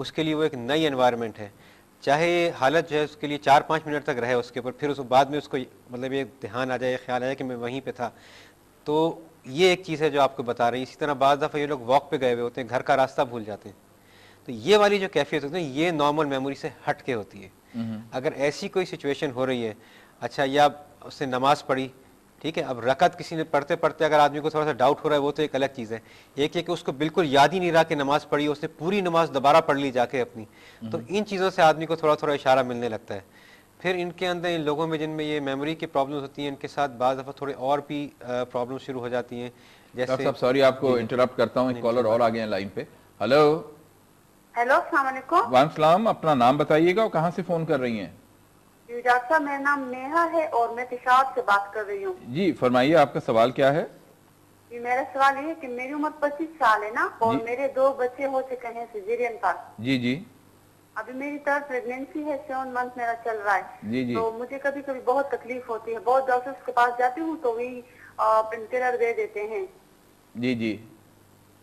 उसके लिए वो एक नई एनवायरनमेंट है, चाहे हालत जो है उसके लिए 4-5 मिनट तक रहे उसके ऊपर, फिर उस बाद में उसको मतलब ये ध्यान आ जाए, ख्याल आ जाए कि मैं वहीं पे था। तो ये एक चीज़ है जो आपको बता रही है। इसी तरह बाज़ दफ़ा ये लोग वॉक पे गए हुए होते हैं, घर का रास्ता भूल जाते हैं, तो ये वाली जो कैफियत होती है ये नॉर्मल मेमोरी से हट के होती है। अगर ऐसी कोई सिचुएशन हो रही है, अच्छा, या उसने नमाज पढ़ी, ठीक है, अब रकत किसी ने पढ़ते पढ़ते अगर आदमी को थोड़ा सा डाउट हो रहा है, वो तो एक अलग चीज़ है। एक है कि उसको बिल्कुल याद ही नहीं रहा कि नमाज पढ़ी, उसने पूरी नमाज दोबारा पढ़ ली जाके अपनी, तो इन चीज़ों से आदमी को थोड़ा थोड़ा इशारा मिलने लगता है। फिर इनके अंदर इन लोगों में जिनमें ये मेमोरी की प्रॉब्लम्स होती हैं, इनके साथ बाज़ दफ़ा थोड़े और भी प्रॉब्लम शुरू हो जाती हैं, डॉक्टर जैसे। साहब सॉरी आपको इंटरप्ट करता हूँ, एक कॉलर और आ गए हैं लाइन पे। हेलो। हेलो, अस्सलाम वालेकुम। वालेकुम, अपना नाम बताइएगा और कहाँ से फोन कर रही हैं? जी डॉक्टर साहब, मेरा नाम नेहा है और मैं पेशावर से बात कर रही हूँ। जी फरमाइए, आपका सवाल क्या है? जी, मेरा सवाल ये है कि मेरी उम्र 25 साल है ना, और मेरे 2 बच्चे हो चुके हैं सिजेरियन पर। जी जी। अभी मेरी थर्ड प्रेगनेंसी है, 7 मंथ मेरा चल रहा है। जी जी। तो मुझे कभी कभी बहुत तकलीफ होती है, बहुत डॉक्टर्स के पास जाती हूँ तो वही पेनकिलर दे देते हैं। जी जी।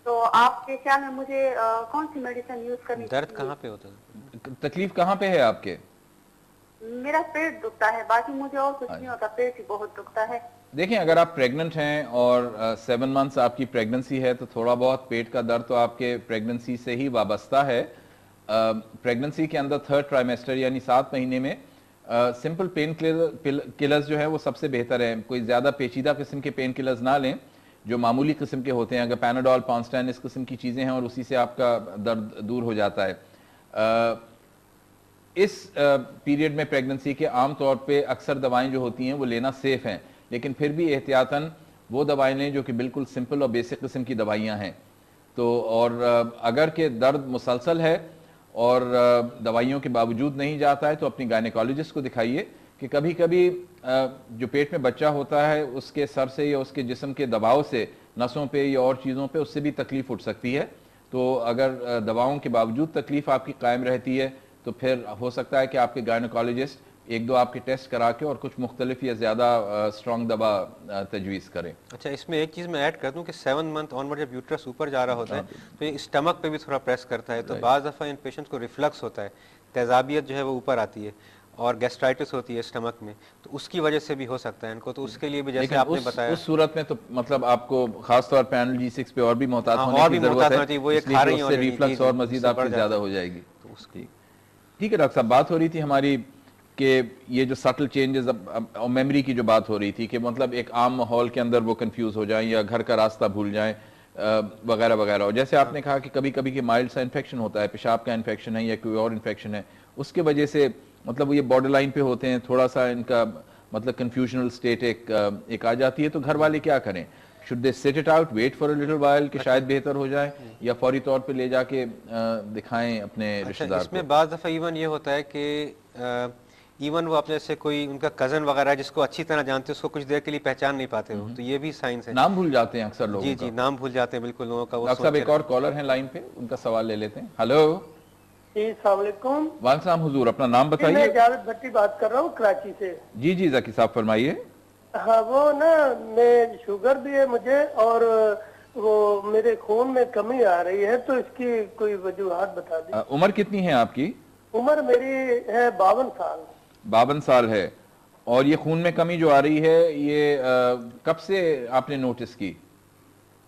तो आपके ख्याल में मुझे कौन सी मेडिसिन यूज करनी चाहिए? दर्द कहाँ पे होता है? तकलीफ कहाँ पे है आपके? मेरा पेट दुखता है, बाकी मुझे और कुछ नहीं होता, पेट ही बहुत दुखता है। देखें, अगर आप प्रेग्नेंट हैं और 7 मंथ्स आपकी प्रेगनेंसी है, तो थोड़ा बहुत पेट का दर्द तो आपके प्रेगनेंसी से ही वाबस्ता है। प्रेगनेंसी के अंदर 3rd ट्राइमेस्टर यानी 7 महीने में सिंपल पेन किलर्स जो है वो सबसे बेहतर है। कोई ज़्यादा पेचीदा किस्म के पेन किलर्स ना लें, जो मामूली किस्म के होते हैं। अगर पैनाडोल, पॉन्स्टैन, इस किस्म की चीज़ें हैं और उसी से आपका दर्द दूर हो जाता है। इस पीरियड में प्रेगनेंसी के आम तौर पे अक्सर दवाएं जो होती हैं वो लेना सेफ हैं, लेकिन फिर भी एहतियातन वो दवाएं लें जो कि बिल्कुल सिंपल और बेसिक किस्म की दवाइयां हैं। तो और अगर के दर्द मुसलसल है और दवाइयों के बावजूद नहीं जाता है, तो अपनी गायनेकोलॉजिस्ट को दिखाइए कि कभी कभी जो पेट में बच्चा होता है उसके सर से या उसके जिस्म के दबाव से नसों पे या और चीज़ों पे उससे भी तकलीफ उठ सकती है। तो अगर दवाओं के बावजूद तकलीफ आपकी कायम रहती है, तो फिर हो सकता है कि आपके गायनेकोलॉजिस्ट 1-2 आपके टेस्ट करा के और कुछ मुख्तलिफ या ज़्यादा स्ट्रॉन्ग दवा तजवीज़ करें। अच्छा, इसमें एक चीज़ मैं ऐड कर दूं कि 7 मंथ ऑनवर्ड जब यूट्रस ऊपर जा रहा होता है तो ये स्टमक पे भी थोड़ा प्रेस करता है, तो बाज़ दफ़ा इन पेशेंट्स को रिफ्लक्स होता है, तेज़ाबियत जो है वो ऊपर आती है और गैस्ट्राइटिस होती है स्टमक में, तो उसकी वजह से भी हो सकता है इनको। तो उसके लिए भी जैसे आपने बताया, उस सूरत में तो मतलब आपको खासतौर पर पैनल G6 पे और भी मोहतात होने और की भी ज़रूरत मोहतात है, होना चाहिए, वो ये इसलिए खा कि रही उससे हैं रिफ्लक्स और मजीद आपकी ज़्यादा हो जाएगी। तो उसकी ठीक है डॉक्टर साहब, बात हो रही थी हमारी कि ये जो सटल चेंजेस और मेमोरी की जो बात हो रही थी कि मतलब एक आम माहौल के अंदर वो कंफ्यूज हो जाएं या घर का रास्ता भूल जाएं वगैरह वगैरह। और जैसे आपने कहा कि कभी कभी कि माइल्ड सा इन्फेक्शन होता है, पेशाब का इन्फेक्शन है या कोई और इन्फेक्शन है, उसके वजह से मतलब ये बॉर्डर लाइन पे होते हैं, थोड़ा सा इनका मतलब कंफ्यूजनल स्टेट एक आ जाती है। तो घर वाले क्या करें? Should they sit it out, wait for a little while कि शायद बेहतर हो जाए, या फौरी तौर पे ले जाके दिखाएं अपने रिश्तेदार को? इसमें बाज़ दफ़ा इवन ये होता है कि इवन वो अपने से कोई उनका कज़न वगैरह जिसको अच्छी तरह जानते हैं उसको कुछ देर के लिए पहचान नहीं पाते हो, तो ये भी साइंस है। नाम भूल जाते हैं अक्सर लोगों जी का। जी, नाम भूल जाते हैं बिल्कुल लोगों का। वो डॉक्टर साहब, एक और कॉलर है लाइन पे, उनका सवाल ले लेते हैं। हेलो। जी अस्सलाम वालेकुम। वालेकुम हुजूर, अपना नाम मैं बताइए। जावेद भट्टी बात कर रहा हूँ कराची से। जी जी ज़की साहब फरमाइए। हाँ, वो ना मैं शुगर भी है मुझे और वो मेरे खून में कमी आ रही है, तो इसकी कोई वजूहत बता दी। उम्र कितनी है आपकी? उम्र मेरी है 52 साल। 52 साल है। और ये खून में कमी जो आ रही है ये कब से आपने नोटिस की?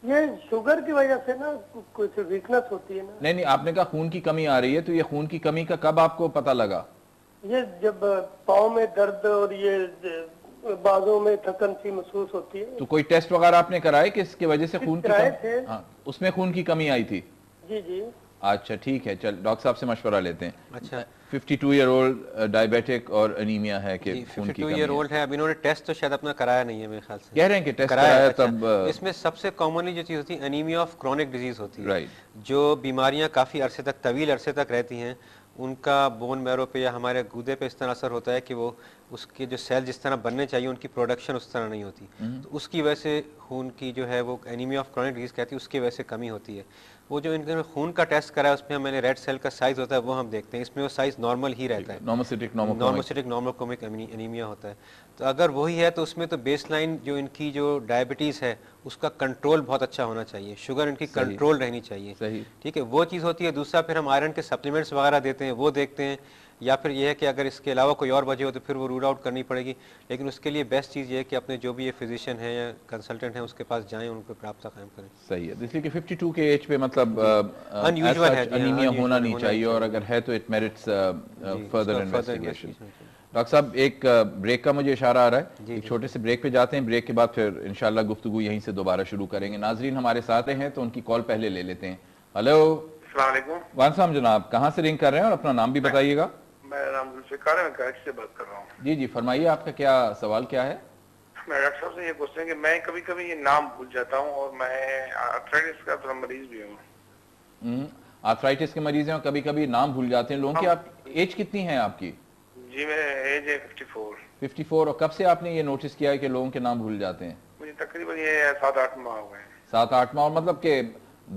ये शुगर की वजह से ना कुछ वीकनेस होती है ना। नहीं, आपने कहा खून की कमी आ रही है, तो ये खून की कमी का कब आपको पता लगा? ये जब पाँव में दर्द और ये बाजों में थकन सी महसूस होती है। तो कोई टेस्ट वगैरह आपने कराए कि इसकी वजह से खून की कराए कमी? थे। हाँ, उसमें खून की कमी आई थी? जी जी। अच्छा ठीक है, चल डॉक्टर साहब से मशवरा लेते हैं। अच्छा, 52 ईयर ओल्ड डायबिटिक और एनीमिया है कि खून की 52 कमी ईयर है। ओल्ड है। अब इन्होंने टेस्ट तो शायद अपना कराया नहीं है मेरे ख्याल से। कह रहे हैं कि टेस्ट कराया कराया अच्छा। तब इसमें सबसे कॉमनली जो चीज़ होती है एनीमिया ऑफ क्रोनिक डिजीज होती है, राइट। जो बीमारियां काफ़ी अरसे तक, तवील अरसे तक रहती हैं, उनका बोन मैरो पे या हमारे गूदे पे इस तरह असर होता है कि वो उसके जो सेल जिस तरह बनने चाहिए उनकी प्रोडक्शन उस तरह नहीं होती, तो उसकी वजह से खून की जो है वो एनीमिया ऑफ क्रोनिक डिजीज कहती है, उसकी वजह से कमी होती है। वो जो इनके खून का टेस्ट करा है उसमें मैंने रेड सेल का साइज होता है वो हम देखते हैं, इसमें वो साइज नॉर्मल ही रहता है, नॉर्मोसिटिक नॉर्मोकोमिक एनीमिया होता है। तो अगर वही है तो उसमें तो बेसलाइन जो इनकी जो डायबिटीज़ है उसका कंट्रोल बहुत अच्छा होना चाहिए, शुगर इनकी कंट्रोल रहनी चाहिए। सही। ठीक है, वो चीज़ होती है। दूसरा फिर हम आयरन के सप्लीमेंट्स वगैरह देते हैं, वो देखते हैं, या फिर ये है कि अगर इसके अलावा कोई और वजह हो तो फिर वो रूल आउट करनी पड़ेगी। लेकिन उसके लिए बेस्ट चीज़ ये है कि अपने जो भी ये फिजिशियन है या कंसल्टेंट हैं उसके पास जाएं, उन पर रब्ता कायम करें। सही है, इसलिए कि 52 के एज पे मतलब Unusual है जी, हाँ, अनीमिया unusual होना नहीं होना चाहिए, नहीं और अगर है तो इट मेरिट्स फर्दर उसका इन्वेस्टिगेशन। investigation। डॉक्टर साहब, एक ब्रेक का मुझे इशारा आ रहा है, एक छोटे से ब्रेक पे जाते हैं, ब्रेक के बाद फिर इंशाल्लाह गुफ्तगू यहीं से दोबारा शुरू करेंगे। नाजरीन हमारे साथ हैं तो उनकी कॉल पहले ले लेते हैं। हेलो। अस्सलाम वालेकुम। वालेकुम जनाब, कहाँ से रिंग कर रहे हैं और अपना नाम भी बताइएगा। मेरा नाम जुल्फिकार है, मैं कराची से बात कर रहा हूँ। जी जी, फरमाइए, आपका क्या सवाल क्या है। मैं डॉक्टर साहब से ये पूछते हैं कि मैं कभी कभी ये नाम भूल जाता हूँ, और मैं आर्थराइटिस का थोड़ा मरीज भी हूँ। आर्थराइटिस के मरीज हैं और कभी कभी नाम भूल जाते हैं लोगों की। आप एज कितनी है आपकी। जी मेरी एज है 54। 54। और कब से आपने ये नोटिस किया है कि लोगों के नाम भूल जाते हैं। मुझे तकरीबन ये 7-8 माह हुए हैं। 7-8 माह। और मतलब के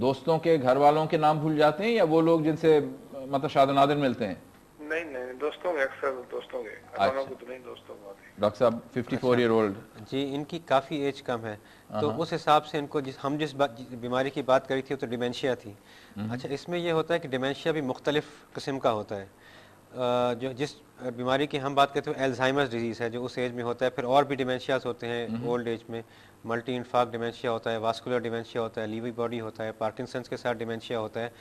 दोस्तों के, घर वालों के नाम भूल जाते हैं, या वो लोग जिनसे मतलब शादो नादिर मिलते हैं। नहीं नहीं, दोस्तों के, अक्सर दोस्तों के, अपनों को तो नहीं, दोस्तों को आते हैं। डॉक्टर साहब 54 ईयर ओल्ड। जी, इनकी काफ़ी एज कम है, तो उस हिसाब से इनको जिस बीमारी की बात करी थी वो तो डिमेंशिया थी। अच्छा, इसमें ये होता है कि डिमेंशिया भी मुख्तलिफ किस्म का होता है। जो जिस बीमारी की हम बात करते हैं एल्जाइमर्स डिजीज़ है, जो उस एज में होता है। फिर और भी डिमेंशियाज होते हैं ओल्ड एज में, मल्टी इन्फार्क्ट डिमेंशिया होता है, वास्कुलर डिमेंशिया होता है, लीवी बॉडी होता है, पार्किंसंस के साथ डिमेंशिया होता है,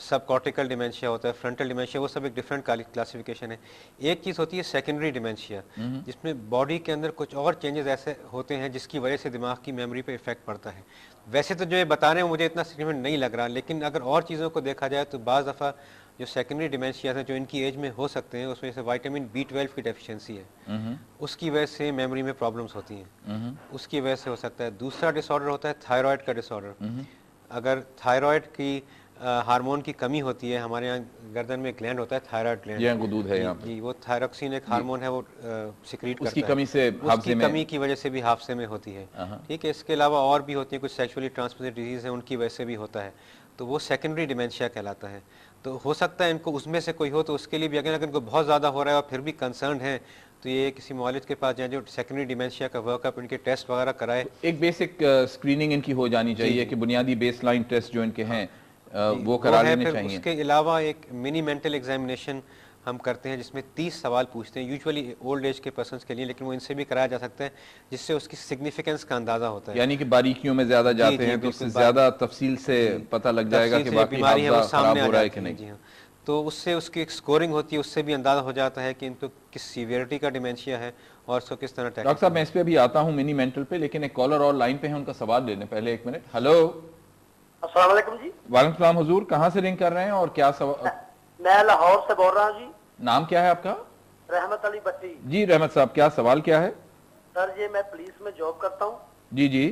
सब कॉर्टिकल डिमेंशिया होता है, फ्रंटल डिमेंशिया, वो सब एक डिफरेंट क्लासिफिकेशन है। एक चीज़ होती है सेकेंडरी डिमेंशिया, जिसमें बॉडी के अंदर कुछ और चेंजेस ऐसे होते हैं जिसकी वजह से दिमाग की मेमोरी पे इफेक्ट पड़ता है। वैसे तो जो ये बता रहे हैं मुझे इतना सिग्निफिकेंट नहीं लग रहा, लेकिन अगर और चीज़ों को देखा जाए तो बाज़ दफ़ा जो सेकेंडरी डिमेंशिया है जो इनकी एज में हो सकते हैं, उसमें से विटामिन B12 की डेफिशिएंसी है, उसकी वजह से मेमोरी में प्रॉब्लम्स होती हैं, उसकी वजह से हो सकता है। दूसरा डिसऑर्डर होता है थायराइड का डिसऑर्डर। अगर थायराइड की हार्मोन की कमी होती है, हमारे यहाँ गर्दन में ग्लैंड होता है, थायराइड ग्लैंड, ये दूध है यहाँ पे। जी, वो थायरोक्सिन एक हार्मोन है, वो सिक्रीट करता है। उसकी कमी से उसकी कमी की वजह से भी हाफसे में होती है। ठीक है, इसके अलावा और भी होती है, कुछ सेक्सुअली ट्रांसमिटेड डिजीज है, उनकी वजह से भी होता है, तो वो सेकेंडरी डिमेंशिया कहलाता है। तो हो सकता है इनको उसमें से कोई हो, तो उसके लिए भी अगर इनको बहुत ज़्यादा हो रहा है और फिर भी कंसर्न है तो ये किसी मुआलिज के पास जाए जो सेकेंडरी डिमेंशिया का वर्कअप, इनके टेस्ट वगैरह कराए। एक बेसिक स्क्रीनिंग इनकी हो जानी चाहिए कि बुनियादी बेसलाइन टेस्ट जो इनके हैं वो करा लेने चाहिए। उसके अलावा एक मिनी मेंटल एग्जामिनेशन हम करते हैं जिसमें 30 सवाल पूछते हैं, यूजुअली ओल्ड एज के पर्सन्स के लिए, लेकिन वो इनसे भी कराया जा सकता है जिससे उसकी सिग्निफिकेंस का अंदाजा होता है। यानी कि बारीकियों में ज्यादा जाते हैं तो उससे ज्यादा तफसील से पता लग जाएगा कि वाकई बीमारी है वो सामने आ रहा है जाती कि है। नहीं। जी हाँ, तो उससे उसकी एक स्कोरिंग होती है, उससे भी अंदाजा हो जाता है कि इनको किस सीवियरिटी का डिमेंशिया है और उसको किस तरह। डॉक्टर साहब मैं इस पे अभी आता हूँ मिनी मेंटल पे, लेकिन एक कॉलर और लाइन पे है, उनका सवाल लेने पहले 1 मिनट। हेलो। अस्सलाम वालेकुम जी। वालेकुम सलाम हुजूर, कहाँ से रिंग कर रहे हैं और क्या सवाल। मैं लाहौर से बोल रहा हूँ जी। नाम क्या है आपका। रहमत अली भट्टी। जी रहमत साहब, क्या सवाल क्या है। सर ये मैं पुलिस में जॉब करता हूँ। जी जी।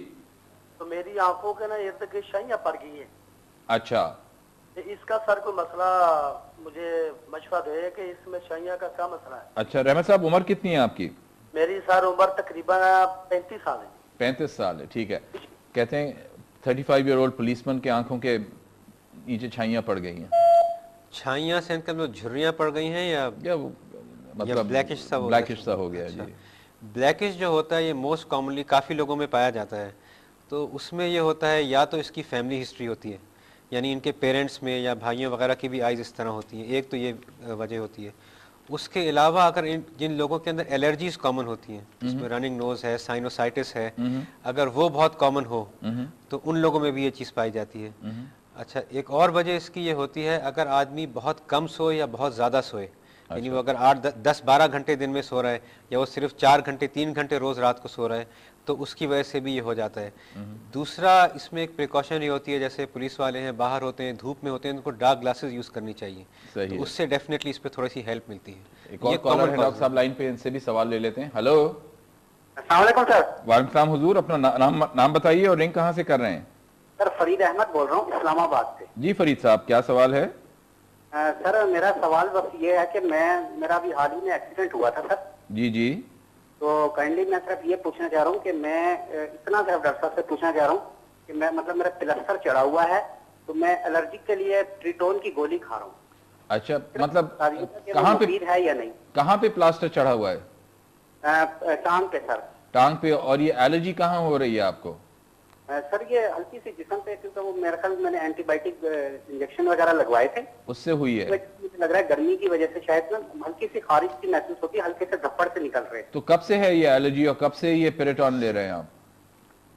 तो मेरी आंखों के ना इर्द गिर्द शाइयाँ पड़ गई हैं। अच्छा। तो इसका सर कोई मसला मुझे मशवरा दे कि इसमें शाइयाँ का क्या मसला है। अच्छा रहमत साहब, उम्र कितनी है आपकी। मेरी सर उम्र तकरीबन 35 साल है। 35 साल है, ठीक है। कहते हैं 35 ईयर ओल्ड पुलिसमैन के आंखों के नीचे छाइयाँ पड़ गई हैं। छाइयाँ से इनका मतलब झुर्रियाँ पड़ गई हैं या मतलब ब्लैकिश सा हो गया। अच्छा। जी। ब्लैकिश जो होता है ये मोस्ट कॉमनली काफ़ी लोगों में पाया जाता है। तो उसमें ये होता है या तो इसकी फैमिली हिस्ट्री होती है, यानी इनके पेरेंट्स में या भाइयों वगैरह की भी आइज़ इस तरह होती हैं, एक तो ये वजह होती है। उसके अलावा अगर जिन लोगों के अंदर एलर्जीज कॉमन होती हैं, जिसमें रनिंग नोज है, साइनोसाइटिस है, अगर वो बहुत कॉमन हो तो उन लोगों में भी ये चीज़ पाई जाती है। अच्छा, एक और वजह इसकी ये होती है अगर आदमी बहुत कम सोए या बहुत ज़्यादा सोए, यानी वो अगर 8-10-12 घंटे दिन में सो रहा है या वो सिर्फ 4 घंटे 3 घंटे रोज़ रात को सो रहा है, तो उसकी वजह से भी ये हो जाता है। दूसरा इसमें एक प्रिकॉशन ये होती है, जैसे पुलिस वाले हैं, बाहर होते हैं, धूप में होते हैं, उनको डार्क ग्लासेस यूज़ करनी चाहिए, तो उससे डेफिनेटली इस पर थोड़ी सी हेल्प मिलती है। एक और कॉलर है डॉक्टर साहब लाइन पे, इनसे भी सवाल ले लेते हैं। हेलो। अस्सलाम वालेकुम सर। वालेकुम सलाम हुजूर, अपना नाम बताइए और रिंग कहाँ से कर रहे हैं। सर फरीद अहमद बोल रहा हूँ इस्लामाबाद से। जी फरीद साहब, क्या सवाल है। सर मेरा सवाल बस ये है कि मेरा अभी हाल ही में एक्सीडेंट हुआ था सर। जी जी। तो काइंडली मैं सिर्फ ये पूछना चाह रहा हूँ कि मैं इतना सिर्फ डॉक्टर साहब से पूछना चाह रहा हूँ कि मैं मतलब मेरा प्लास्टर चढ़ा हुआ है, तो मैं एलर्जी के लिए ट्रिटोन की गोली खा रहा हूँ। अच्छा, मतलब कहाँ पे है या नहीं। कहाँ पे प्लास्टर चढ़ा हुआ है। टांग पे सर। टांग पे। और ये एलर्जी कहाँ हो रही है आपको। सर ये हल्की सी जिस्म पे, क्योंकि वो मेरे ख्याल मैंने एंटीबायोटिक इंजेक्शन वगैरह लगवाए थे, उससे हुई है। मुझे लग रहा है गर्मी की वजह से शायद ना हल्की सी खारिश सी महसूस होती है, हल्के से धप्पड़ से निकल रहे। तो कब से है ये एलर्जी और कब से ये पेरेटॉन ले रहे हैं आप?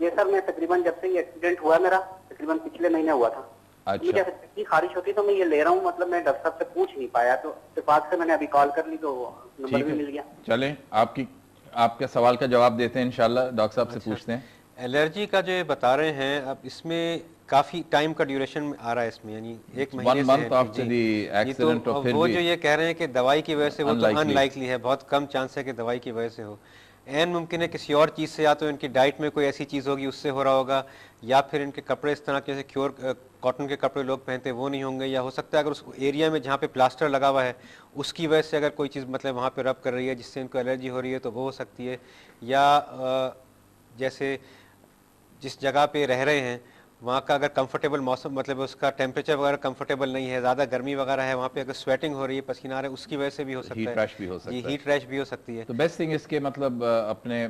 ये सर मैं तकरीबन जब से ये एक्सीडेंट हुआ मेरा, तकरीबन पिछले महीने हुआ था। अच्छा। मुझे इतनी खारिश होती तो मैं ये ले रहा हूँ, मतलब मैं डॉक्टर साहब से पूछ नहीं पाया, तो इत्तेफाक से मैंने अभी कॉल कर ली तो नंबर भी मिल गया। चलें आपके सवाल का जवाब देते हैं इंशाल्लाह, डॉक्टर साहब से पूछते हैं। एलर्जी का जो ये बता रहे हैं, अब इसमें काफी टाइम का ड्यूरेशन आ रहा है इसमें, यानी 1 महीने से है। आफ्टर द एक्सीडेंट, तो फिर वो भी जो ये कह रहे हैं कि दवाई की वजह से, वो तो Unlikely। अनलाइकली है, बहुत कम चांस है कि दवाई की वजह से हो। एन मुमकिन है किसी और चीज़ से, या तो इनकी डाइट में कोई ऐसी चीज़ होगी उससे हो रहा होगा, या फिर इनके कपड़े इस तरह के जैसे कॉटन के कपड़े लोग पहनते हैं वो नहीं होंगे, या हो सकता है अगर उस एरिया में जहाँ पे प्लास्टर लगा हुआ है उसकी वजह से अगर कोई चीज़ मतलब वहाँ पे रब कर रही है जिससे इनको एलर्जी हो रही है तो वो हो सकती है, या जैसे जिस जगह पे रह रहे हैं वहाँ का अगर कंफर्टेबल मौसम, मतलब उसका टेम्परेचर वगैरह कंफर्टेबल नहीं है, ज़्यादा गर्मी वगैरह है वहाँ पे, अगर स्वेटिंग हो रही है, पसीना आ रहा है, उसकी वजह से भी हो सकता है। हीट रैश भी हो सकता जी, है। हीट रैश भी हो सकती है। तो बेस्ट थिंग इसके मतलब अपने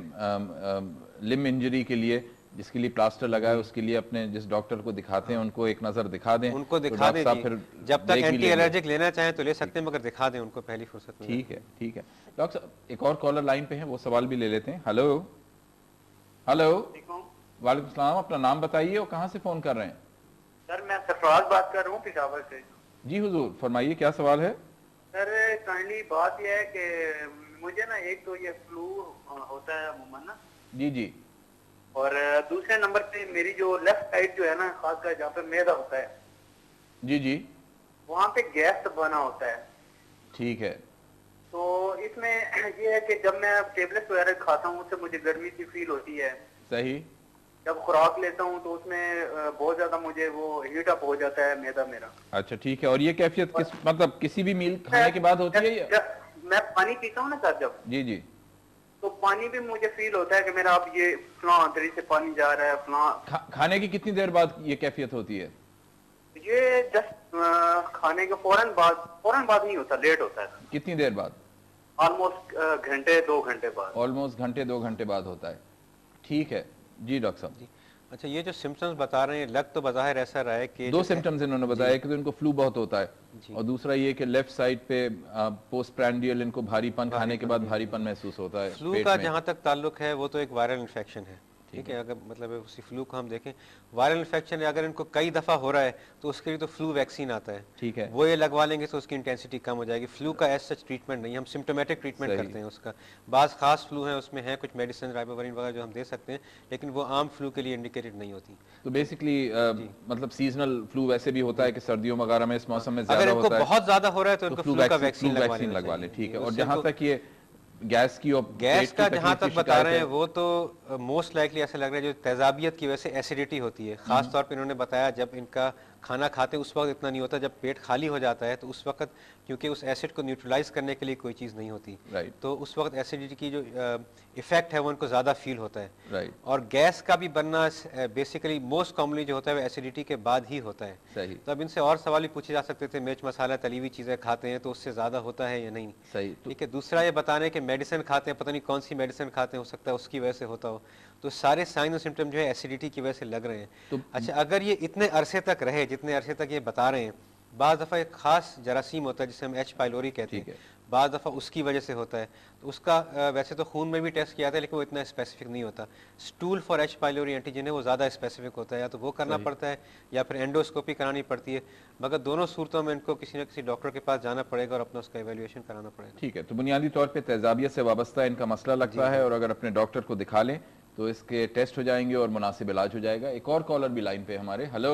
लिम इंजरी के लिए जिसके लिए प्लास्टर लगा है उसके लिए अपने जिस डॉक्टर को दिखाते हैं उनको एक नज़र दिखा दें, उनको तो दिखा दें डॉक्टर जी। साहब फिर जब तक देख भी एंटी लेंगे। एलर्जिक लेना चाहें तो ले सकते हैं, मगर दिखा दें उनको पहली फुर्सत में। ठीक है, ठीक है। डॉक्टर साहब एक और कॉलर लाइन पे है, वो सवाल भी ले लेते हैं। हेलो हेलो, वालेकुम सलाम, अपना नाम बताइए और कहाँ से फोन कर रहे हैं? सर मैं सरफराज बात कर रहा हूँ पिशावर से। जी हुजूर, फरमाइए क्या सवाल है? सर काइंडली बात यह है कि मुझे ना एक तो ये फ्लू होता है अमूमन ना, जी जी, और दूसरे नंबर पे मेरी जो लेफ्ट साइड जो है ना, खासकर जहाँ पे मैदा होता है जी जी, वहाँ पे गैस बना होता है। ठीक है। तो इसमें ये है कि जब मैं टेबलेट वगैरह खाता हूँ उससे मुझे गर्मी सी फील होती है। सही। जब खुराक लेता हूँ तो उसमें बहुत ज्यादा मुझे वो हीट अप हो जाता है मैदा मेरा। अच्छा ठीक है। और ये कैफियत किस मतलब किसी भी मील खाने के बाद होती है या? जब मैं पानी पीता हूँ ना सर, जब जी जी, तो पानी भी मुझे फील होता है कि मेरा अब ये फलां अंदर से पानी जा रहा है फलां। खाने की कितनी देर बाद ये कैफियत होती है? ये जस्ट खाने के फौरन बाद नहीं होता, लेट होता है। कितनी देर बाद? ऑलमोस्ट घंटे 2 घंटे बाद। ऑलमोस्ट घंटे 2 घंटे बाद होता है। ठीक है जी डॉक्टर साहब। जी, अच्छा, ये जो सिम्टम्स बता रहे हैं, लग तो बज़ाहिर ऐसा रहा है कि 2 सिम्टम्स इन्होंने बताया कि तो इनको फ्लू बहुत होता है, और दूसरा ये कि लेफ्ट साइड पे पोस्ट प्रैंडियल इनको भारीपन, खाने के बाद भारीपन महसूस होता है। फ्लू का जहाँ तक ताल्लुक है वो तो एक वायरल इन्फेक्शन है, ठीक है। अगर मतलब उसी फ्लू को हम देखें, वायरल इन्फेक्शन अगर इनको कई दफ़ा हो रहा है तो उसके लिए तो फ्लू वैक्सीन आता है, ठीक है। वो ये लगवा लेंगे तो उसकी इंटेंसिटी कम हो जाएगी। फ्लू का एज सच ट्रीटमेंट नहीं, हम सिम्टोमेटिक ट्रीटमेंट करते हैं उसका। बाज़ खास फ्लू है उसमें है कुछ मेडिसिन राइबोवरिन वगैरह जो हम दे सकते हैं, लेकिन वो आम फ्लू के लिए इंडिकेटेड नहीं होती। तो बेसिकली मतलब सीजनल फ्लू वैसे भी होता है कि सर्दियों वगैरह में इस मौसम में अगर ज्यादा इनको होता है, बहुत ज्यादा हो रहा है तो इनको फ्लू का वैक्सीन लगवा लें। ठीक है। और जहाँ तक ये गैस की और गैस पेट का की जहाँ तकलीफ तक की बता रहे हैं शिकायत है, वो तो मोस्ट लाइकली ऐसा लग रहा है जो तेजाबियत की वजह से एसिडिटी होती है। खास तौर पे इन्होंने बताया जब इनका खाना खाते उस वक्त इतना नहीं होता, जब पेट खाली हो जाता है तो उस वक्त क्योंकि उस एसिड को न्यूट्रलाइज करने के लिए कोई चीज़ नहीं होती, राइट, तो उस वक्त एसिडिटी की जो इफेक्ट है वो उनको ज़्यादा फील होता है। राइट, और गैस का भी बनना बेसिकली मोस्ट कॉमनली जो होता है वो एसिडिटी के बाद ही होता है। सही, तो अब इनसे और सवाल भी पूछे जा सकते थे, मिर्च मसाला तली हुई चीज़ें खाते हैं तो उससे ज़्यादा होता है या नहीं। सही। ठीक है। दूसरा ये बताने कि मेडिसिन खाते हैं, पता नहीं कौन सी मेडिसिन खाते हैं, हो सकता है उसकी वजह से होता हो। तो सारे साइन और सिम्टम जो है एसिडिटी की वजह से लग रहे हैं। तो अच्छा, अगर ये इतने अरसे तक रहे जितने अरसे तक ये बता रहे हैं, बाज़ दफ़ा एक खास जरासीम होता है जिसे हम एच पाइलोरी कहते हैं, बाज़ दफ़ा उसकी वजह से होता है। तो उसका वैसे तो खून में भी टेस्ट किया जाता है लेकिन वो इतना स्पेसिफिक नहीं होता। Stool for H pylori antigen है, वो ज़्यादा स्पेसिफिक होता है, या तो वो करना पड़ता है या फिर एंडोस्कोपी करानी पड़ती है। मगर दोनों सूरतों में इनको किसी न किसी डॉक्टर के पास जाना पड़ेगा और अपना उसका इवेल्युएशन कराना पड़ेगा। ठीक है। तो बुनियादी तौर पे तेजाबियत से वाबस्ता इनका मसला लगता है, और अगर अपने डॉक्टर को दिखा लें तो इसके टेस्ट हो जाएंगे और मुनासिब इलाज हो जाएगा। एक और कॉलर भी लाइन पे हमारे। हेलो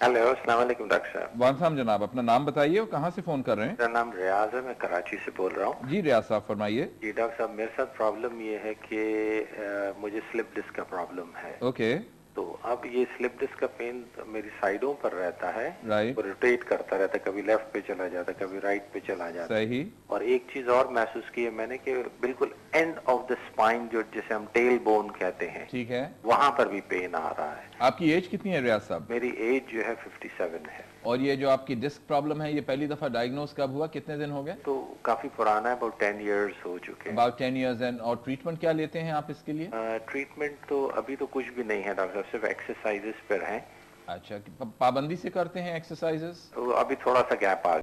अस्सलाम वालेकुम डॉक्टर साहब। वालेकुम जनाब, अपना नाम बताइए और कहाँ से फोन कर रहे हैं? मेरा नाम रियाज है, मैं कराची से बोल रहा हूँ। जी रियाज साहब फरमाइए। जी डॉक्टर साहब, मेरे साथ प्रॉब्लम ये है कि मुझे स्लिप डिस्क का प्रॉब्लम है। ओके। तो अब ये स्लिप डिस्क का पेन मेरी साइडों पर रहता है, राइट, वो रोटेट करता रहता है, कभी लेफ्ट पे चला जाता है, कभी राइट पे चला जाता है। सही। और एक चीज और महसूस की है मैंने कि बिल्कुल एंड ऑफ द स्पाइन, जो जिसे हम टेल बोन कहते हैं, ठीक है, वहां पर भी पेन आ रहा है। आपकी एज कितनी है रियाज साहब? मेरी एज जो है 57 है। और ये जो आपकी डिस्क प्रॉब्लम है, ये पहली दफा डायग्नोज कब हुआ, कितने दिन हो गए? तो काफी पुराना है, अबाउट 10 इयर्स हो चुके हैं। About 10 years. एंड और ट्रीटमेंट क्या लेते हैं आप इसके लिए? ट्रीटमेंट तो अभी तो कुछ भी नहीं है डॉक्टर साहब, सिर्फ एक्सरसाइजेस पर हैं। अच्छा, पाबंदी से करते हैं एक्सरसाइजेस? तो अभी थोड़ा सा गैप आ